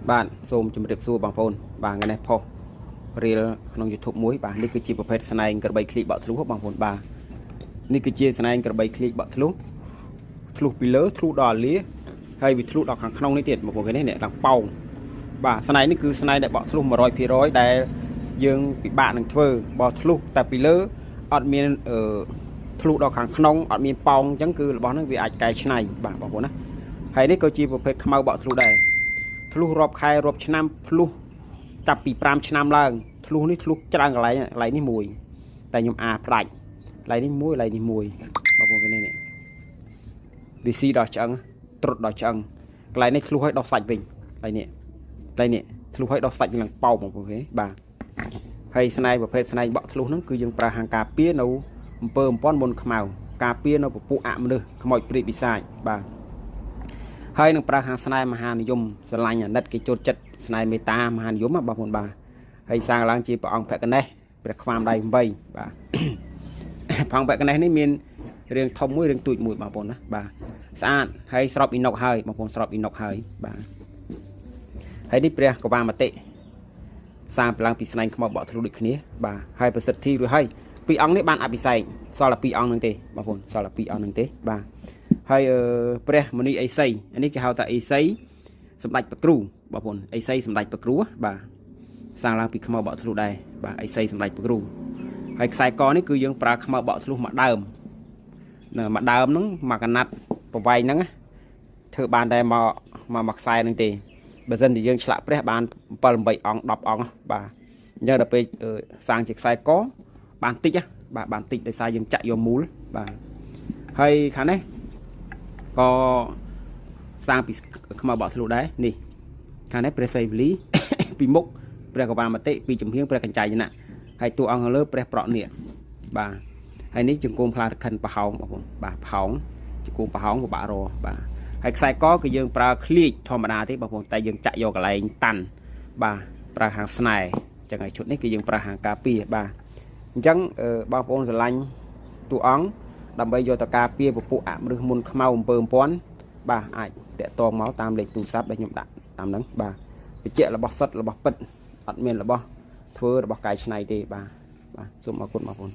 bạn zoom chụp đẹp xua bằng phone và cái này po real không YouTube muối vàនេះគឺជាប្រភេទស្នែងក្របីឃ្លីបបក់ធ្លុះបងប្អូនបាទនេះគឺជាស្នែងក្របីឃ្លីបបក់ធ្លុះធ្លុះពីលើធ្លុះដល់លាហើយវាធ្លុះដល់ខាងក្នុងនេះទៀតបងប្អូនឃើញនេះឡើងប៉ោងបាទស្នែងនេះគឺស្នែងដែលបក់ធ្លុះ 100% ដែលយើងពិបាកនឹងធ្វើបោះធ្លុះតែពីលើអត់មានធ្លុះដល់ខាងក្នុងអត់មានប៉ោងអញ្ចឹងគឺរបស់ហ្នឹងវាអាចកែច្នៃបាទបងប្អូនណាហើយនេះក៏ជាប្រភេទខ្មៅបក់ធ្លុះដែរធ្លុះរាប់ខែរាប់ឆ្នាំធ្លុះចាប់ពី5ឆ្នាំឡើងធ្លុះនេះធ្លុះច្រើនកន្លែងនេះមួយតែខ្ញុំផ្ដាច់កន្លែងនេះមួយបងប្អូនគេនេះវាស៊ីដល់ឆ្អឹងត្រុតដល់ឆ្អឹងកន្លែងនេះធ្លុះឲ្យដោះសាច់វិញកន្លែងនេះធ្លុះឲ្យដោះសាច់ឡើងប៉ោងបងប្អូនគេបាទហើយស្នែងប្រភេទស្នែងបក់ធ្លុះហ្នឹងគឺយើងប្រើហាងការពារនៅអំពើអំព័ន្ធមុនខ្មៅការពារនៅពពួកអមនុស្សខ្មោចព្រាយបិសាចបាទហើយនឹងប្រើហាងស្នែងមហានិយមស្រឡាញ់អាណិតគេចូលចិត្តស្នែងមេត្តាមហានិយមបងប្អូនបាទហើយសាងឡើងជាព្រះអង្គភក្កណេសព្រះខ្វាមដៃ8បាទព្រះអង្គភក្កណេសនេះមានរាងធំមួយរាងទូចមួយបងប្អូនណាបាទស្អាតហើយស្របអ៊ីណុកហើយបងប្អូនស្របអ៊ីណុកហើយបាទហើយនេះព្រះកវាមតិសាងឡើងពីស្នែងខ្មៅបក់ធ្លុះដូចគ្នាបាទហើយប្រសិទ្ធិរួចហើយពីរអង្គនេះបានអភិសេកសល់តែ2អង្គនឹងទេបងប្អូនសល់តែ2អង្គនឹងទេបាទហើយព្រះមុនីអេសីនេះគេហៅថាអេសីសម្ដេចព្រះគ្រូបងប្អូនអេសីសម្ដេចព្រះគ្រូបាទសាងឡើងពីខ្មៅបក់ធ្លុះដែរបាទអេសីសម្ដេចព្រះគ្រូហើយខ្សែកនេះគឺយើងប្រើខ្មៅបក់ធ្លុះមួយដើមមួយដើមហ្នឹងមួយកណាត់ប្រវែងហ្នឹងធ្វើបានតែមកខ្សែហ្នឹងទេបើមិនតែយើងឆ្លាក់ព្រះបាន7 8អង្គ10អង្គបាទអញ្ចឹងដល់ពេលសាងជាខ្សែកបានតិចបាទបានតិចដោយសារយើងចាក់យកមូលបាទហើយខាងនេះក៏សាងពីខ្មៅបក់ធ្លុះដែរនេះខាងនេះព្រះសីវលីពីមុខព្រះកវាមតិពីចំហៀងព្រះកញ្ចៃយណៈហើយតួអង្គលើព្រះប្រក់នេះបាទហើយនេះជង្គង់ផ្លាតខិនប្រហោងបងប្អូនបាទប្រហោងជង្គង់ប្រហោងពិបាករបាទហើយខ្សែកគឺយើងប្រើឃ្លៀចធម្មតាទេបងប្អូនតែយើងចាក់យកកន្លែងតាន់បាទប្រើហាងស្នែអញ្ចឹងហើយឈុតនេះគឺយើងប្រើហាងការពារបាទអញ្ចឹងបងប្អូនស្រឡាញ់តួអង្គដើម្បីយកទៅការពារពពួកអមនុស្សមុនខ្មៅអំពើអំព័ន្ធបាទអាចតាក់ទងមកតាមលេខទូរស័ព្ទដែលខ្ញុំដាក់តាមហ្នឹងបាទបញ្ជាក់របស់សិតរបស់ពិតអត់មានរបស់ធ្វើរបស់កាយឆ្នៃទេបាទសូមអរគុណបងប្អូន